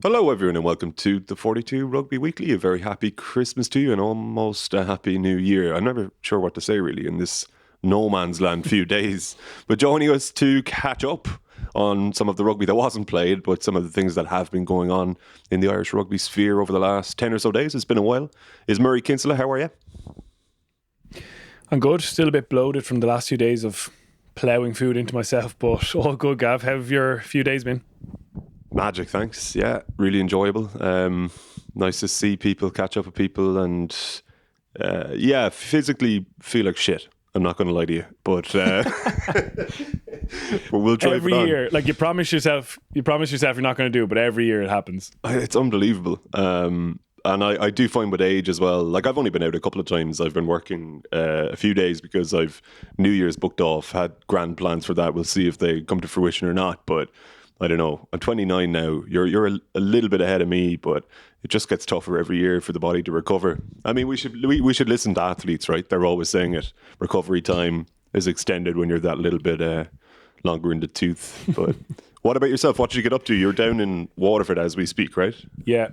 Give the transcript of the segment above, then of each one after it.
Hello, everyone, and welcome to the 42 Rugby Weekly. A very happy Christmas to you and almost a happy New Year. I'm never sure what to say, really, in this no man's land few days. But joining us to catch up on some of the rugby that wasn't played, but some of the things that have been going on in the Irish rugby sphere over the last 10 or so days, it's been a while, is Murray Kinsella. How are you? I'm good. Still a bit bloated from the last few days of ploughing food into myself, but all good, Gav. How have your few days been? Magic, thanks. Yeah, really enjoyable. Nice to see people, catch up with people, and physically feel like shit. I'm not going to lie to you, but but we'll drive Every it on. year, like you promise yourself you're not going to do it, but every year it happens. It's unbelievable. And I do find with age as well, like I've only been out a couple of times. I've been working a few days because I've New Year's booked off, had grand plans for that. We'll see if they come to fruition or not, but I don't know. I'm 29 now. You're a little bit ahead of me, but it just gets tougher every year for the body to recover. I mean, we should listen to athletes, right? They're always saying it. Recovery time is extended when you're that little bit longer in the tooth. But what about yourself? What did you get up to? You're down in Waterford as we speak, right? Yeah,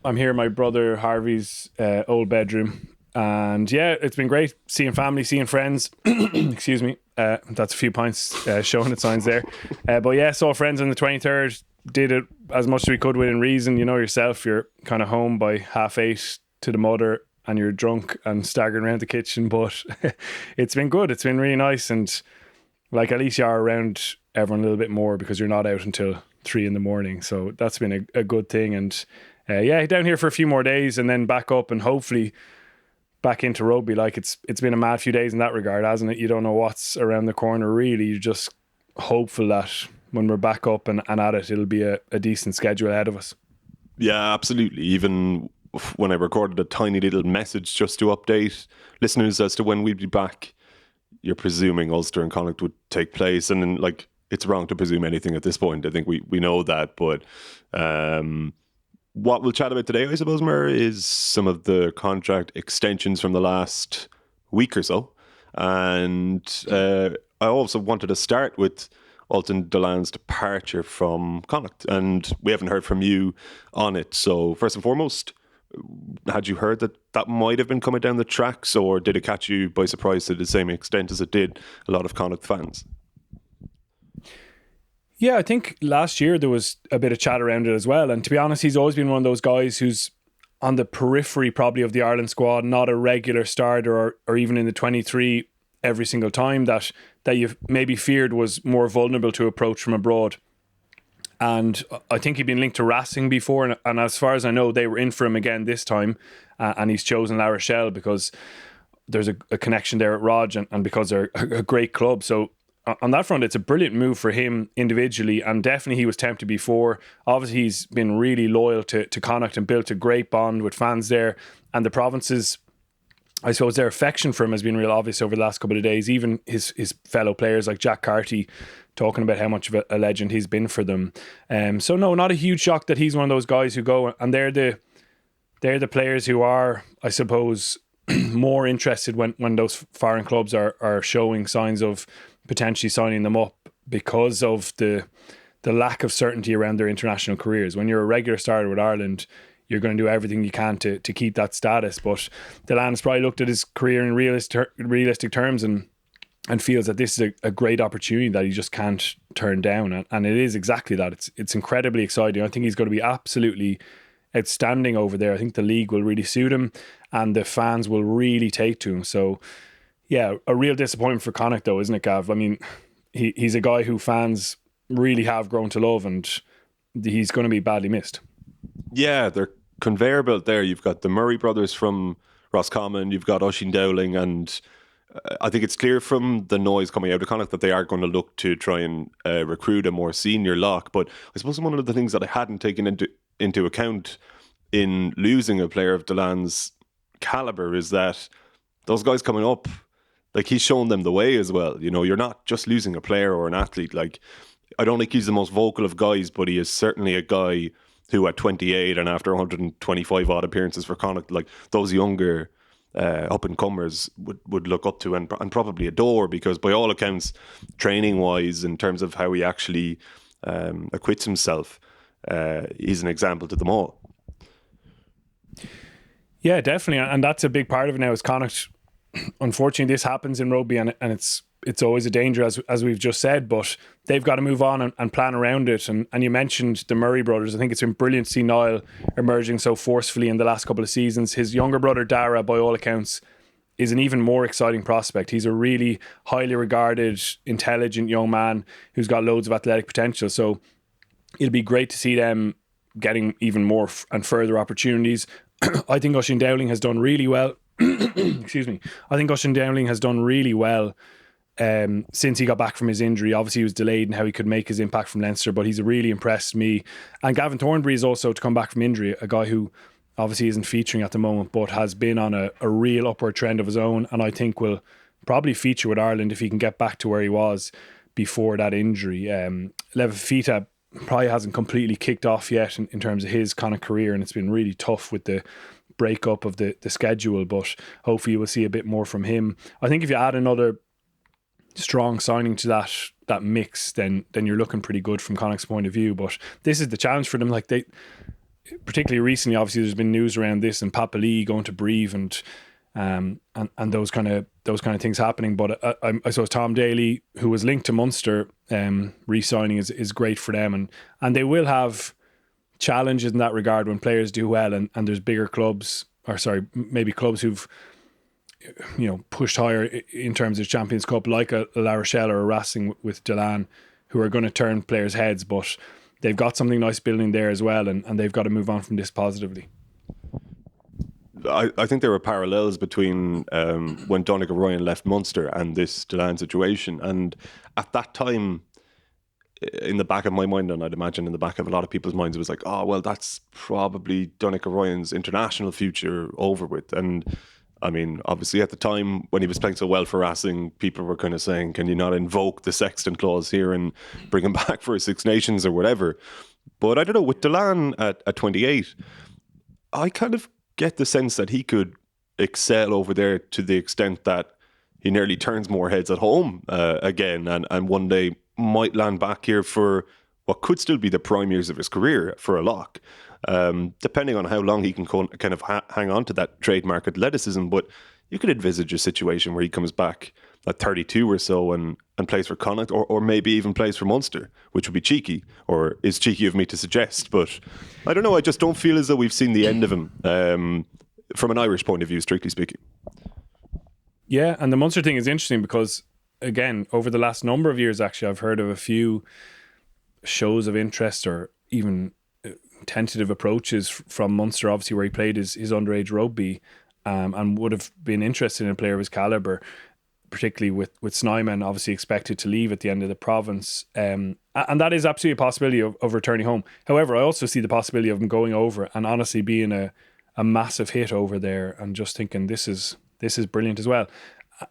I'm here in my brother Harvey's old bedroom, and yeah, it's been great seeing family, seeing friends. Excuse me. That's a few pints showing its signs there. But yeah, saw friends on the 23rd, did it as much as we could within reason. You know yourself, you're kind of home by 8:30 to the mother and you're drunk and staggering around the kitchen. But it's been good. It's been really nice. And like at least you are around everyone a little bit more because you're not out until 3 a.m. So that's been a good thing. And yeah, down here for a few more days and then back up and hopefully back into rugby. Like it's been a mad few days in that regard, hasn't it? You don't know what's around the corner really. You're just hopeful that when we're back up and at it, it'll be a decent schedule ahead of us. Yeah, absolutely. Even when I recorded a tiny little message just to update listeners as to when we'd be back, you're presuming Ulster and Connacht would take place. And then, like, it's wrong to presume anything at this point. I think we know that. But what we'll chat about today, I suppose, Mer, is some of the contract extensions from the last week or so. And I also wanted to start with Ultan Dillane's departure from Connacht. And we haven't heard from you on it. So first and foremost, had you heard that might have been coming down the tracks, or did it catch you by surprise to the same extent as it did a lot of Connacht fans? Yeah, I think last year there was a bit of chat around it as well. And to be honest, he's always been one of those guys who's on the periphery probably of the Ireland squad, not a regular starter or even in the 23 every single time, that you maybe feared was more vulnerable to approach from abroad. And I think he'd been linked to Racing before, and as far as I know, they were in for him again this time, and he's chosen La Rochelle because there's a connection there at Rog, and because they're a great club. So on that front, it's a brilliant move for him individually, and definitely he was tempted before. Obviously, he's been really loyal to Connacht and built a great bond with fans there, and the province's, I suppose, their affection for him has been real obvious over the last couple of days. Even his fellow players like Jack Carty talking about how much of a legend he's been for them. So no, not a huge shock that he's one of those guys who go, and they're the players who are, I suppose, more interested when those foreign clubs are showing signs of potentially signing them up because of the lack of certainty around their international careers. When you're a regular starter with Ireland, you're going to do everything you can to keep that status. But Dillane's probably looked at his career in realistic terms and feels that this is a great opportunity that he just can't turn down. And it is exactly that. It's incredibly exciting. I think he's going to be absolutely outstanding over there. I think the league will really suit him and the fans will really take to him. So yeah, a real disappointment for Connacht though, isn't it, Gav? I mean, he's a guy who fans really have grown to love, and he's going to be badly missed. Yeah, they're conveyor belt there. You've got the Murray brothers from Roscommon, you've got Oisin Dowling, and I think it's clear from the noise coming out of Connacht that they are going to look to try and recruit a more senior lock. But I suppose one of the things that I hadn't taken into account in losing a player of Dillane's calibre is that those guys coming up, like, he's shown them the way as well. You know, you're not just losing a player or an athlete. Like, I don't think he's the most vocal of guys, but he is certainly a guy who at 28 and after 125 odd appearances for Connacht, like those younger up-and-comers would look up to and probably adore, because by all accounts, training-wise, in terms of how he actually acquits himself, he's an example to them all. Yeah, definitely. And that's a big part of it now is Connacht. Unfortunately, this happens in rugby and it's always a danger, as we've just said, but they've got to move on and plan around it. And you mentioned the Murray brothers. I think it's been brilliant to see Niall emerging so forcefully in the last couple of seasons. His younger brother, Dara, by all accounts, is an even more exciting prospect. He's a really highly regarded, intelligent young man who's got loads of athletic potential. So it'll be great to see them getting even more and further opportunities. I think Oisín Dowling has done really well. Excuse me. I think Oisín Dowling has done really well since he got back from his injury. Obviously, he was delayed in how he could make his impact from Leinster, but he's really impressed me. And Gavan Thornbury is also, to come back from injury, a guy who obviously isn't featuring at the moment, but has been on a real upward trend of his own, and I think will probably feature with Ireland if he can get back to where he was before that injury. Lev Fifita probably hasn't completely kicked off yet in terms of his kind of career, and it's been really tough with the breakup of the schedule, but hopefully we'll see a bit more from him. I think if you add another strong signing to that mix, then you're looking pretty good from Connacht's point of view. But this is the challenge for them. Like, they, particularly recently, obviously there's been news around this and Papa Lee going to Brive and those kind of things happening. But I suppose Tom Daly, who was linked to Munster, re-signing is great for them, and they will have challenges in that regard when players do well and there's bigger clubs, or sorry, maybe clubs who've pushed higher in terms of Champions Cup, like a La Rochelle or a Racing with Dillane, who are going to turn players' heads, but they've got something nice building there as well, and they've got to move on from this positively. I think there were parallels between when Donnacha Ryan left Munster and this Dillane situation, and at that time, in the back of my mind, and I'd imagine in the back of a lot of people's minds, it was like, oh, well, that's probably Donnacha Ryan's international future over with. And I mean, obviously at the time when he was playing so well for Racing, people were kind of saying, can you not invoke the Sexton clause here and bring him back for Six Nations or whatever? But I don't know, with Dillane at 28, I kind of get the sense that he could excel over there to the extent that he nearly turns more heads at home again, and one day might land back here for what could still be the prime years of his career for a lock, depending on how long he can kind of hang on to that trademark athleticism. But you could envisage a situation where he comes back at 32 or so and plays for Connacht, or maybe even plays for Munster, which would be cheeky, or is cheeky of me to suggest. But I don't know, I just don't feel as though we've seen the end of him from an Irish point of view, strictly speaking. Yeah, and the Munster thing is interesting because, again, over the last number of years, actually, I've heard of a few shows of interest or even tentative approaches from Munster, obviously, where he played his underage rugby, and would have been interested in a player of his calibre, particularly with Snyman obviously expected to leave at the end of the province. And that is absolutely a possibility of returning home. However, I also see the possibility of him going over and honestly being a massive hit over there, and just thinking this is brilliant as well.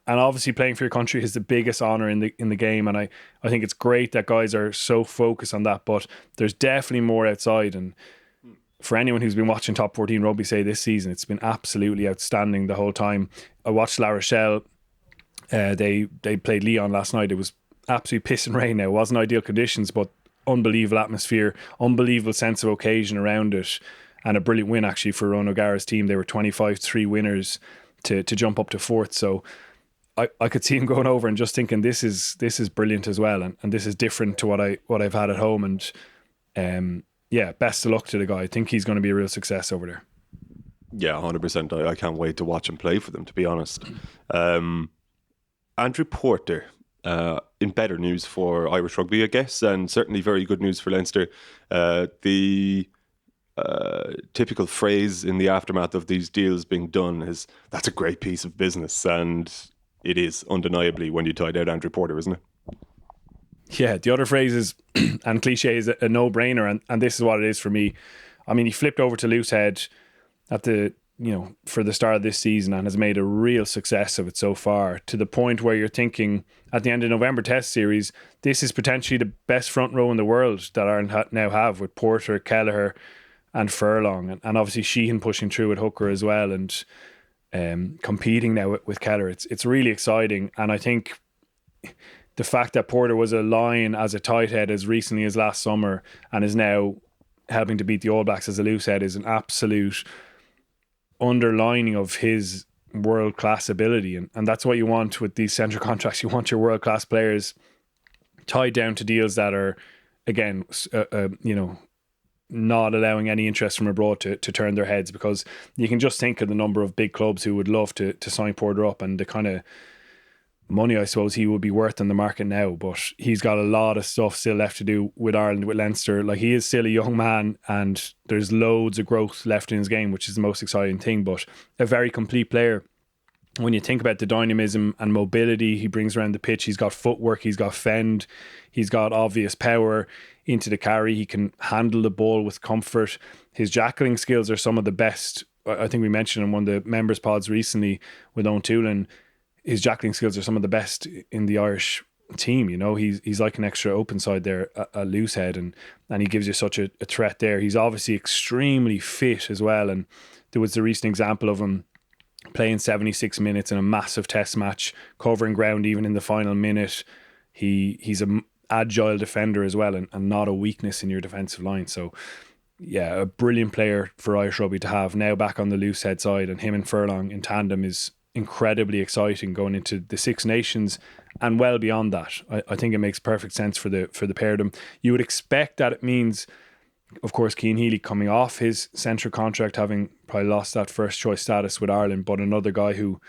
And obviously playing for your country is the biggest honour in the game, and I think it's great that guys are so focused on that, but there's definitely more outside. And for anyone who's been watching Top 14 rugby, say, this season, it's been absolutely outstanding the whole time. I watched La Rochelle, they played Lyon last night. It was absolutely piss and rain now. It wasn't ideal conditions, but unbelievable atmosphere, unbelievable sense of occasion around it, and a brilliant win actually for Ron O'Gara's team. They were 25-3 winners to jump up to fourth. So I could see him going over and just thinking this is brilliant as well, and this is different to what I've had at home. And yeah, best of luck to the guy. I think he's going to be a real success over there. Yeah, 100%. I can't wait to watch him play for them, to be honest. Andrew Porter, in better news for Irish rugby, I guess, and certainly very good news for Leinster. The typical phrase in the aftermath of these deals being done is, that's a great piece of business, and it is undeniably when you tied out Andrew Porter, isn't it? Yeah, the other phrase is, and cliche, is a no-brainer, and this is what it is for me. I mean, he flipped over to Loosehead for the start of this season and has made a real success of it so far, to the point where you're thinking at the end of November Test series, this is potentially the best front row in the world that Ireland now have, with Porter, Kelleher and Furlong, and obviously Sheehan pushing through with hooker as well, and competing now with Kelleher. It's really exciting, and I think the fact that Porter was a line as a tight head as recently as last summer and is now helping to beat the All Blacks, as Alou said, is an absolute underlining of his world-class ability. And that's what you want with these central contracts. You want your world-class players tied down to deals that are, again, not allowing any interest from abroad to turn their heads, because you can just think of the number of big clubs who would love to sign Porter up, and the kind of money I suppose he would be worth in the market now. But he's got a lot of stuff still left to do with Ireland, with Leinster. Like, he is still a young man and there's loads of growth left in his game, which is the most exciting thing. But a very complete player. When you think about the dynamism and mobility he brings around the pitch, he's got footwork, he's got fend, he's got obvious power into the carry, he can handle the ball with comfort. His jackling skills are some of the best. I think we mentioned in one of the members pods recently with Ultan Dillane, his jackling skills are some of the best in the Irish team. You know, he's like an extra open side there, a loose head, and he gives you such a threat there. He's obviously extremely fit as well, and there was the recent example of him playing 76 minutes in a massive test match, covering ground even in the final minute. He's an agile defender as well, and not a weakness in your defensive line. So yeah, a brilliant player for Irish rugby to have now back on the loose head side, and him and Furlong in tandem is incredibly exciting going into the Six Nations and well beyond that. I think it makes perfect sense for the pair of them. You would expect that it means, of course, Cian Healy coming off his central contract, having probably lost that first choice status with Ireland, but another guy who,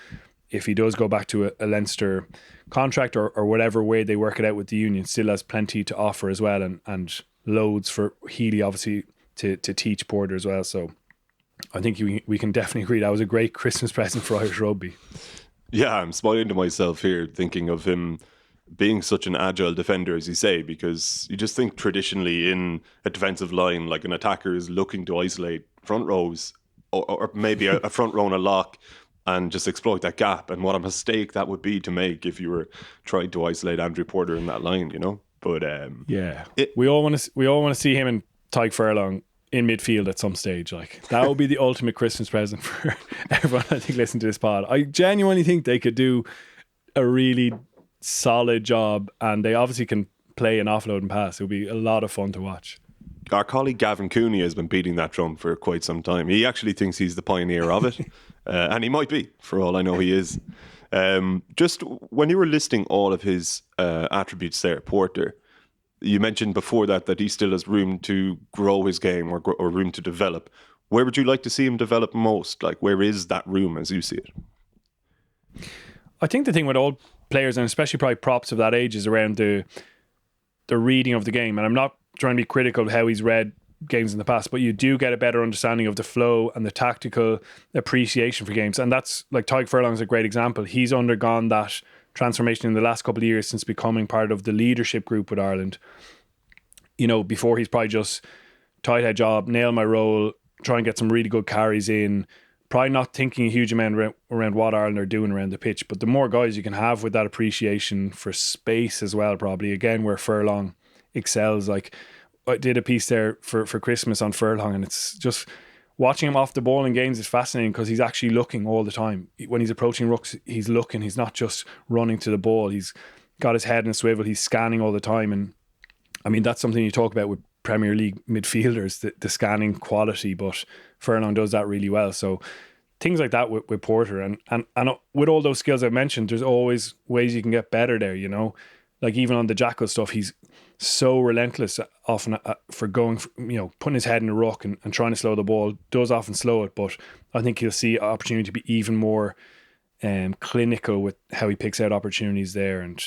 if he does go back to a Leinster contract or whatever way they work it out with the union, still has plenty to offer as well, and loads for Healy obviously to teach Porter as well. So I think we can definitely agree that was a great Christmas present for Irish rugby. Yeah, I'm smiling to myself here thinking of him being such an agile defender, as you say, because you just think traditionally in a defensive line, like an attacker is looking to isolate front rows or maybe a front row and a lock and just exploit that gap. And what a mistake that would be to make if you were trying to isolate Andrew Porter in that line, you know. But we all want to see him and Tadhg Furlong in midfield at some stage. Like, that would be the ultimate Christmas present for everyone, I think, listening to this pod. I genuinely think they could do a really solid job, and they obviously can play an offload and pass. It would be a lot of fun to watch. Our colleague Gavan Cooney has been beating that drum for quite some time. He actually thinks he's the pioneer of it, and he might be, for all I know he is. Just when you were listing all of his attributes there, Porter, you mentioned before that he still has room to grow his game or room to develop. Where would you like to see him develop most? Like, where is that room as you see it? I think the thing with all players, and especially probably props of that age, is around the reading of the game. And I'm not trying to be critical of how he's read games in the past, but you do get a better understanding of the flow and the tactical appreciation for games. And that's, like, Tadhg Furlong is a great example. He's undergone that transformation in the last couple of years since becoming part of the leadership group with Ireland. You know, before he's probably just tight head job, nail my role, try and get some really good carries in, probably not thinking a huge amount around what Ireland are doing around the pitch. But the more guys you can have with that appreciation for space as well, probably, again, where Furlong excels. Like, I did a piece there for Christmas on Furlong, and it's just watching him off the ball in games is fascinating because he's actually looking all the time. When he's approaching rucks, he's looking. He's not just running to the ball. He's got his head in a swivel. He's scanning all the time. And I mean, that's something you talk about with Premier League midfielders, the scanning quality, but Furlong does that really well. So things like that with Porter, and with all those skills I mentioned, there's always ways you can get better there, you know. Like, even on the jackal stuff, he's so relentless often for going, putting his head in a ruck and trying to slow the ball. Does often slow it, but I think he'll see opportunity to be even more clinical with how he picks out opportunities there, and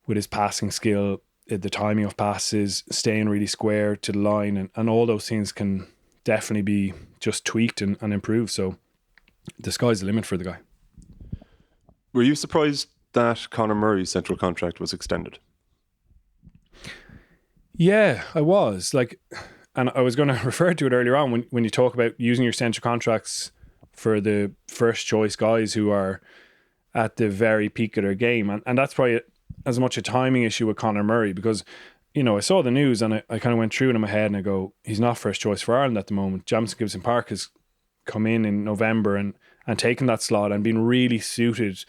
with his passing skill, the timing of passes, staying really square to the line, and all those things can definitely be just tweaked and improved. So the sky's the limit for the guy. Were you surprised that Conor Murray's central contract was extended? Yeah, I was. Like, and I was going to refer to it earlier on when you talk about using your central contracts for the first choice guys who are at the very peak of their game. And that's probably as much a timing issue with Conor Murray, because, I saw the news and I kind of went through it in my head and I go, he's not first choice for Ireland at the moment. Jamison Gibson Park has come in November and taken that slot and been really suited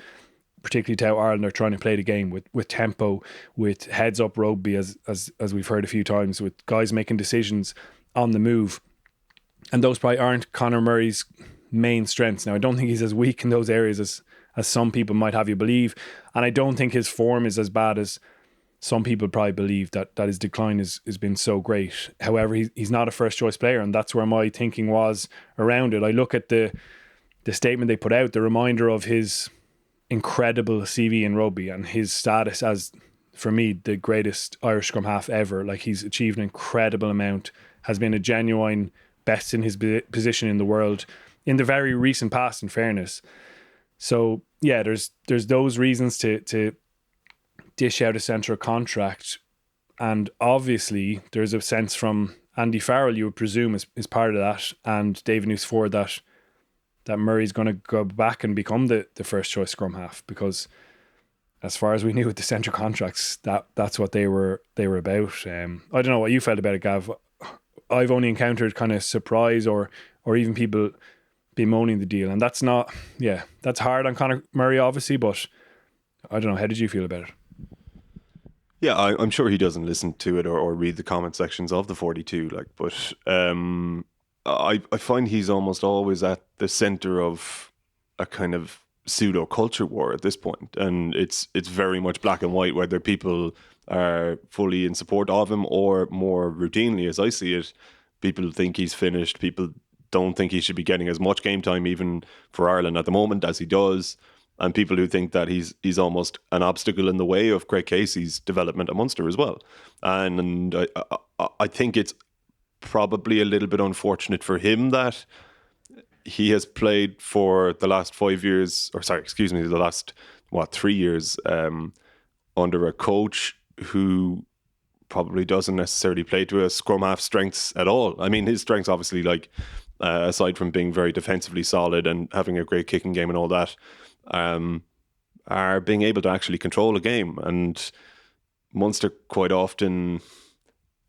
particularly to how Ireland are trying to play the game with tempo, with heads up rugby, as we've heard a few times, with guys making decisions on the move. And those probably aren't Conor Murray's main strengths. Now, I don't think he's as weak in those areas as some people might have you believe. And I don't think his form is as bad as some people probably believe, that his decline has been so great. However, he's not a first choice player, and that's where my thinking was around it. I look at the statement they put out, the reminder of his incredible CV in rugby and his status as, for me, the greatest Irish scrum half ever. Like, he's achieved an incredible amount, has been a genuine best in his position in the world in the very recent past, in fairness. So yeah, there's those reasons to dish out a central contract, and obviously there's a sense from Andy Farrell, you would presume, is part of that, and David Newsford, that Murray's going to go back and become the first choice scrum half, because as far as we knew with the central contracts, that's what they were about. I don't know what you felt about it, Gav. I've only encountered kind of surprise or even people bemoaning the deal, and that's hard on Conor Murray, obviously, but I don't know, how did you feel about it? Yeah, I'm sure he doesn't listen to it or read the comment sections of the 42, but I find he's almost always at the center of a kind of pseudo culture war at this point, and it's very much black and white, whether people are fully in support of him or, more routinely, as I see it, people think he's finished. People don't think he should be getting as much game time even for Ireland at the moment as he does. And people who think that he's almost an obstacle in the way of Craig Casey's development at Munster as well. And I think it's probably a little bit unfortunate for him that he has played for the last 5 years, the last 3 years, under a coach who probably doesn't necessarily play to a scrum half strengths at all. I mean, his strengths obviously, aside from being very defensively solid and having a great kicking game and all that, are being able to actually control a game. And Munster quite often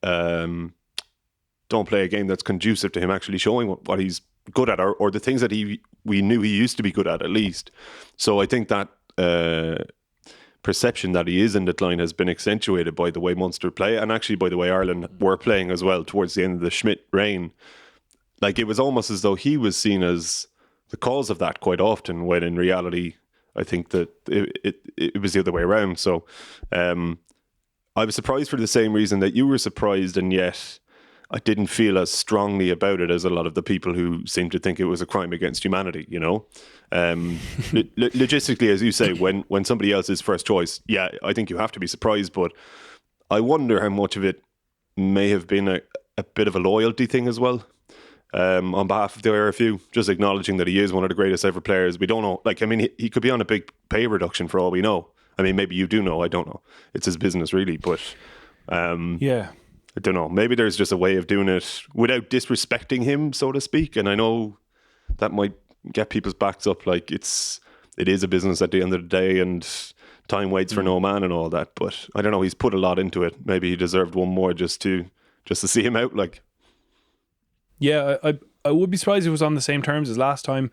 don't play a game that's conducive to him actually showing what he's good at, or the things that we knew he used to be good at least. So I think that perception that he is in decline has been accentuated by the way Munster play, and actually by the way Ireland were playing as well towards the end of the Schmidt reign. Like, it was almost as though he was seen as the cause of that quite often, when in reality I think that it was the other way around. So I was surprised for the same reason that you were surprised, and yet I didn't feel as strongly about it as a lot of the people who seem to think it was a crime against humanity, you know. Logistically, as you say, when somebody else is first choice, yeah, I think you have to be surprised, but I wonder how much of it may have been a bit of a loyalty thing as well. On behalf of the IRFU, just acknowledging that he is one of the greatest ever players. We don't know, he could be on a big pay reduction for all we know. I mean, maybe you do know, I don't know. It's his business, really, but yeah, I don't know. Maybe there's just a way of doing it without disrespecting him, so to speak. And I know that might get people's backs up. Like, it is a business at the end of the day, and time waits for no man and all that. But I don't know. He's put a lot into it. Maybe he deserved one more just to see him out. Like, yeah, I would be surprised if it was on the same terms as last time,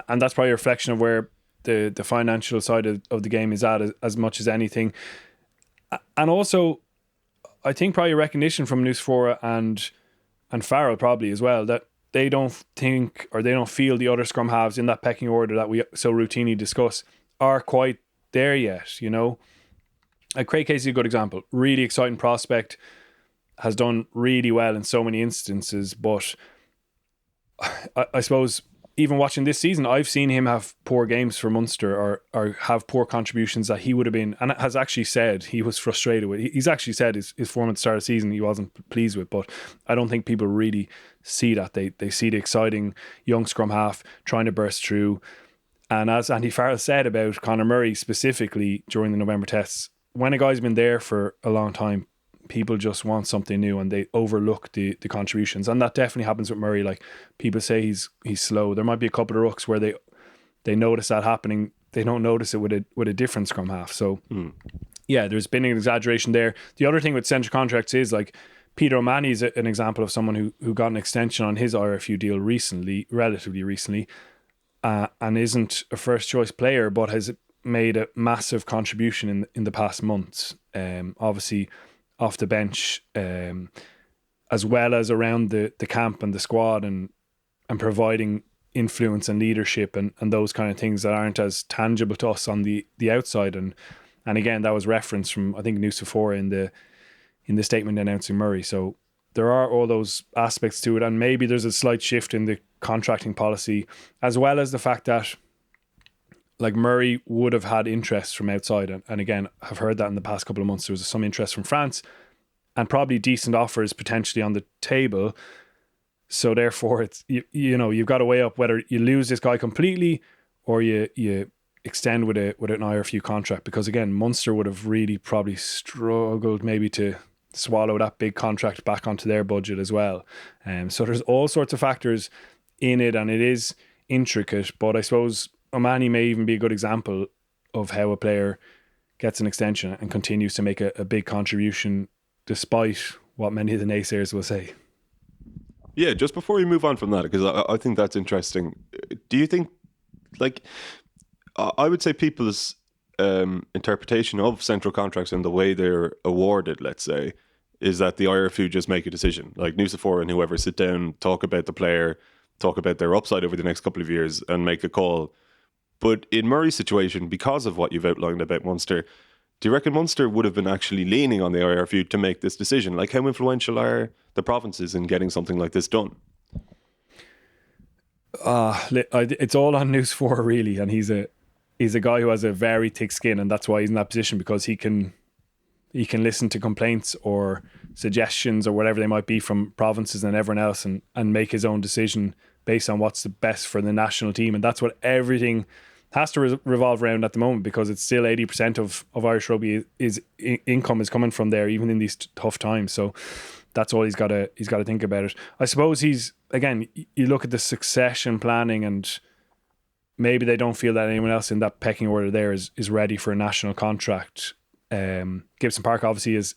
and that's probably a reflection of where the financial side of the game is at, as much as anything. And also, I think probably a recognition from Nusfora and Farrell probably as well, that they don't think, or they don't feel, the other scrum halves in that pecking order that we so routinely discuss are quite there yet, you know. Craig Casey is a good example. Really exciting prospect, has done really well in so many instances, but I suppose even watching this season, I've seen him have poor games for Munster, or have poor contributions that he would have been, and has actually said he was frustrated with. He's actually said his form at the start of the season he wasn't pleased with, but I don't think people really see that. They see the exciting young scrum half trying to burst through. And as Andy Farrell said about Conor Murray specifically during the November tests, when a guy's been there for a long time, people just want something new and they overlook the contributions, and that definitely happens with Murray. Like, people say he's slow. There might be a couple of rucks where they notice that happening. They don't notice it with a different scrum half. So yeah, there's been an exaggeration there. The other thing with central contracts is, like, Peter O'Mahony is an example of someone who got an extension on his IRFU deal relatively recently, and isn't a first choice player, but has made a massive contribution in the past months. Obviously off the bench, as well as around the camp and the squad, and providing influence and leadership and those kind of things that aren't as tangible to us on the outside. And again, that was referenced from, I think, Nucifora in the statement announcing Murray. So there are all those aspects to it, and maybe there's a slight shift in the contracting policy, as well as the fact that like Murray would have had interest from outside, and again, I've heard that in the past couple of months there was some interest from France and probably decent offers potentially on the table. So therefore it's you know, you've got to weigh up whether you lose this guy completely or you extend with an IRFU contract, because again, Munster would have really probably struggled maybe to swallow that big contract back onto their budget as well. So there's all sorts of factors in it, and it is intricate, but I suppose Omani may even be a good example of how a player gets an extension and continues to make a big contribution despite what many of the naysayers will say. Yeah, just before we move on from that, because I think that's interesting, do you think, like, I would say people's interpretation of central contracts and the way they're awarded, let's say, is that the IRFU just make a decision. Like Nucifora and whoever sit down, talk about the player, talk about their upside over the next couple of years and make a call. But in Murray's situation, because of what you've outlined about Munster, do you reckon Munster would have been actually leaning on the IRFU to make this decision? Like, how influential are the provinces in getting something like this done? It's all on Nucifora really, and he's a guy who has a very thick skin, and that's why he's in that position, because he can listen to complaints or suggestions or whatever they might be from provinces and everyone else, and make his own decision based on what's the best for the national team. And that's what everything has to revolve around at the moment, because it's still 80% of Irish rugby is income is coming from there, even in these tough times. So that's all he's got to think about it. I suppose he's, again, you look at the succession planning, and maybe they don't feel that anyone else in that pecking order there is ready for a national contract. Gibson Park obviously is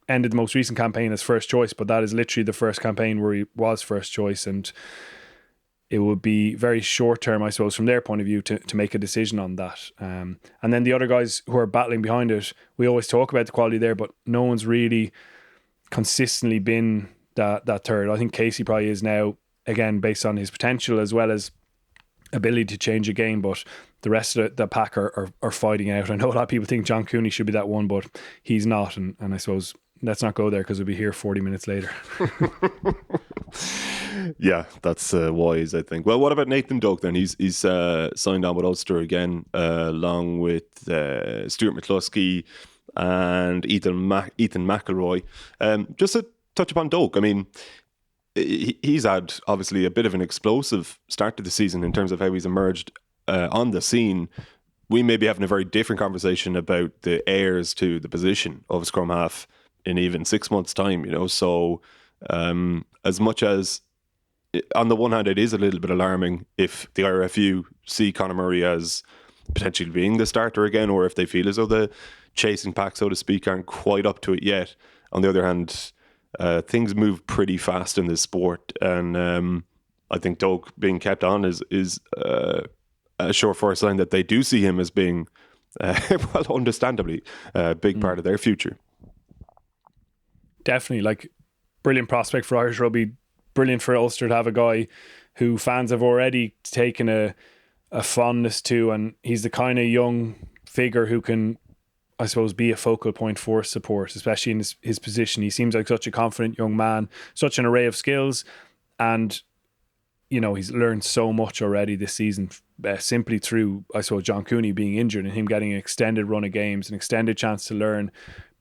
ended the most recent campaign as first choice, but that is literally the first campaign where he was first choice, and it would be very short term, I suppose, from their point of view to make a decision on that. And then the other guys who are battling behind it, we always talk about the quality there, but no one's really consistently been that third. I think Casey probably is now, again, based on his potential as well as ability to change a game, but the rest of the pack are fighting out. I know a lot of people think John Cooney should be that one, but he's not, and I suppose let's not go there because we'll be here 40 minutes later. Yeah, that's wise, I think. Well, what about Nathan Doak then? He's signed on with Ulster again, along with Stuart McCloskey and Ethan McElroy. Just to touch upon Doak, I mean, he's had obviously a bit of an explosive start to the season in terms of how he's emerged on the scene. We may be having a very different conversation about the heirs to the position of scrum half in even 6 months' time, you know. So as much as on the one hand it is a little bit alarming if the IRFU see Conor Murray as potentially being the starter again, or if they feel as though the chasing pack, so to speak, aren't quite up to it yet. On the other hand, things move pretty fast in this sport, and I think Doak being kept on is a surefire sign that they do see him as being well, understandably a big part of their future. Definitely, like, brilliant prospect for Irish rugby, brilliant for Ulster to have a guy who fans have already taken a fondness to, and he's the kind of young figure who can, I suppose, be a focal point for support, especially in his position. He seems like such a confident young man, such an array of skills, and you know, he's learned so much already this season, simply through, I suppose, John Cooney being injured and him getting an extended run of games, an extended chance to learn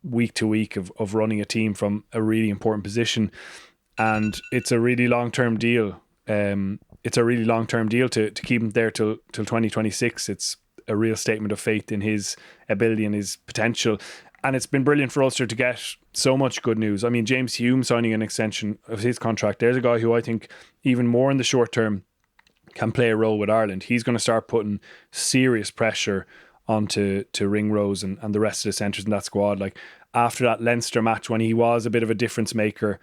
week to week of running a team from a really important position. And it's a really long-term deal. It's a really long-term deal to keep him there till 2026. It's a real statement of faith in his ability and his potential. And it's been brilliant for Ulster to get so much good news. I mean, James Hume signing an extension of his contract. There's a guy who I think even more in the short term can play a role with Ireland. He's going to start putting serious pressure onto Ringrose and the rest of the centres in that squad. Like, after that Leinster match, when he was a bit of a difference maker,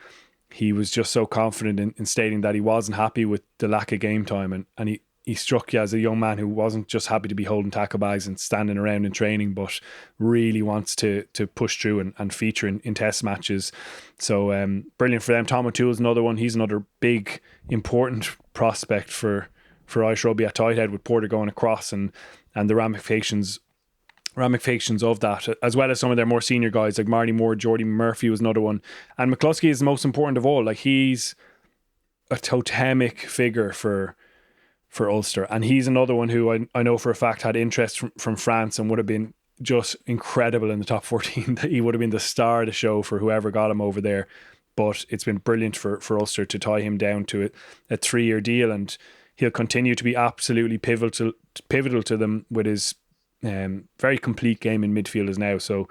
he was just so confident in stating that he wasn't happy with the lack of game time, and he struck you as a young man who wasn't just happy to be holding tackle bags and standing around in training, but really wants to push through and feature in test matches. So brilliant for them. Tom O'Toole's another one. He's another big, important prospect for Irish rugby at tight head, with Porter going across and the ramifications of that, as well as some of their more senior guys like Marty Moore. Jordy Murphy was another one. And McCloskey is the most important of all. Like, he's a totemic figure for Ulster, and he's another one who I know for a fact had interest from France and would have been just incredible in the top 14. That he would have been the star of the show for whoever got him over there. But it's been brilliant for Ulster to tie him down to a 3-year deal, and he'll continue to be absolutely pivotal to them with his very complete game in midfield as now. So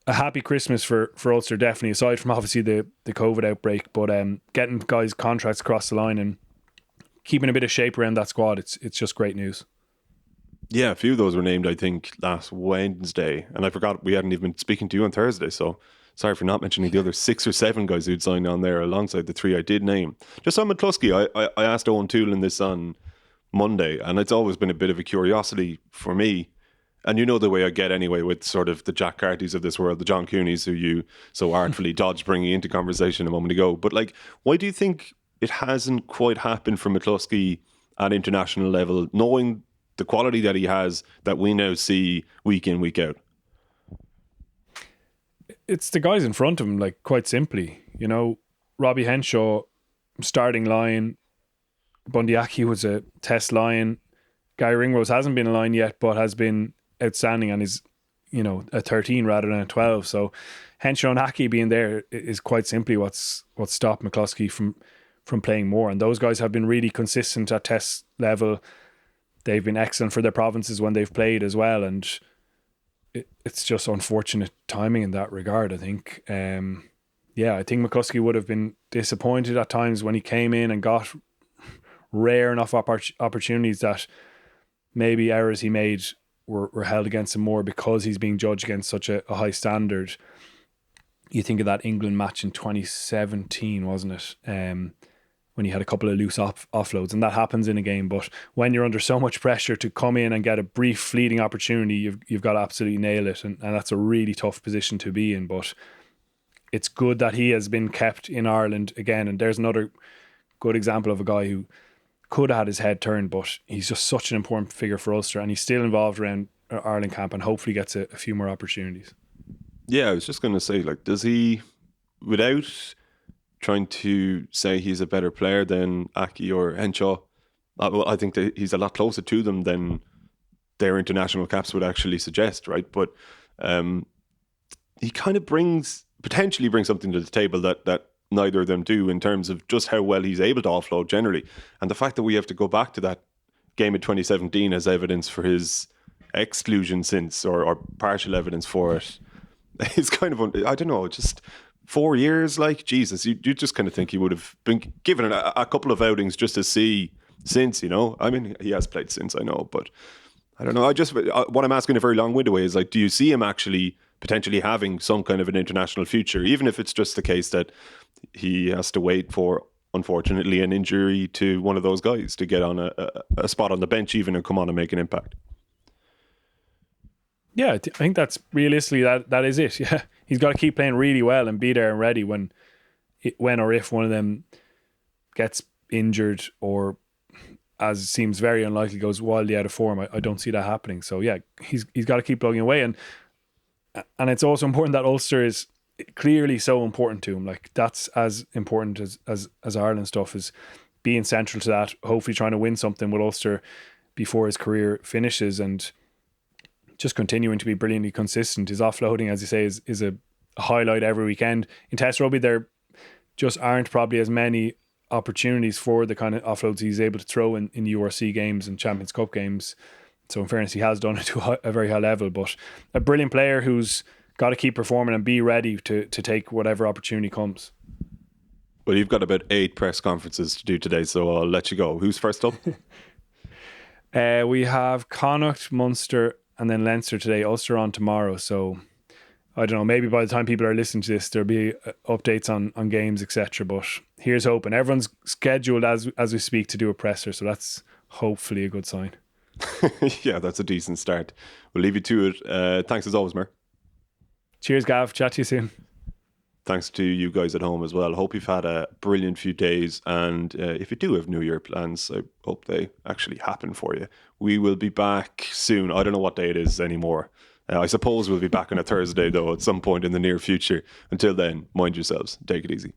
a happy Christmas for Ulster, definitely, aside from obviously the COVID outbreak, but getting guys contracts across the line and keeping a bit of shape around that squad, it's just great news. Yeah, a few of those were named, I think, last Wednesday, and I forgot we hadn't even been speaking to you on Thursday, so sorry for not mentioning the other 6 or 7 guys who'd signed on there alongside the 3 I did name. Just on McCloskey, I asked Owen Toolan this on Monday, and it's always been a bit of a curiosity for me. And you know the way I get anyway with sort of the Jack Cartys of this world, the John Coonies who you so artfully dodged bringing into conversation a moment ago. But like, why do you think it hasn't quite happened for McCloskey at international level, knowing the quality that he has that we now see week in, week out? It's the guys in front of him, like, quite simply. You know, Robbie Henshaw, starting line. Bundyaki was a test line. Guy Ringrose hasn't been a line yet, but has been outstanding and is, you know, a 13 rather than a 12. So Henshaw and Aki being there is quite simply what's stopped McCloskey from playing more. And those guys have been really consistent at test level. They've been excellent for their provinces when they've played as well. And it's just unfortunate timing in that regard, I think. I think McCloskey would have been disappointed at times when he came in and got rare enough opportunities that maybe errors he made were held against him more because he's being judged against such a high standard. You think of that England match in 2017, wasn't it? When he had a couple of loose offloads, and that happens in a game. But when you're under so much pressure to come in and get a brief fleeting opportunity, you've got to absolutely nail it, and that's a really tough position to be in. But it's good that he has been kept in Ireland again, and there's another good example of a guy who could have had his head turned, but he's just such an important figure for Ulster, and he's still involved around Ireland camp and hopefully gets a few more opportunities. Yeah, I was just going to say, like, does he, without trying to say he's a better player than Aki or Henshaw, I think that he's a lot closer to them than their international caps would actually suggest, right? But he kind of potentially brings something to the table that neither of them do, in terms of just how well he's able to offload generally. And the fact that we have to go back to that game of 2017 as evidence for his exclusion since, or partial evidence for it, is kind of, I don't know, just 4 years, like, Jesus, you just kind of think he would have been given a couple of outings just to see since, you know. I mean, he has played since, I know, but I don't know. What I'm asking a very long-winded way is, like, do you see him actually potentially having some kind of an international future, even if it's just the case that he has to wait for, unfortunately, an injury to one of those guys to get on a spot on the bench even and come on and make an impact? Yeah, I think that's realistically that is it. Yeah, he's got to keep playing really well and be there and ready when or if one of them gets injured, or, as it seems very unlikely, goes wildly out of form. I don't see that happening. So yeah, he's got to keep plugging away, and it's also important that Ulster is clearly so important to him. Like, that's as important as Ireland stuff, is being central to that, hopefully trying to win something with Ulster before his career finishes, and just continuing to be brilliantly consistent. His offloading, as you say, is a highlight every weekend. In Test Rugby, there just aren't probably as many opportunities for the kind of offloads he's able to throw in URC games and Champions Cup games. So in fairness, he has done it to a very high level, but a brilliant player who's got to keep performing and be ready to take whatever opportunity comes. Well, you've got about 8 press conferences to do today, so I'll let you go. Who's first up? We have Connacht, Munster, and then Leinster today. Ulster on tomorrow. So I don't know, maybe by the time people are listening to this, there'll be updates on games, etc. But here's hoping. Everyone's scheduled as we speak to do a presser, so that's hopefully a good sign. Yeah, that's a decent start. We'll leave you to it. Thanks as always, Mer. Cheers, Gav. Chat to you soon. Thanks to you guys at home as well. Hope you've had a brilliant few days. And if you do have New Year plans, I hope they actually happen for you. We will be back soon. I don't know what day it is anymore. I suppose we'll be back on a Thursday, though, at some point in the near future. Until then, mind yourselves. Take it easy.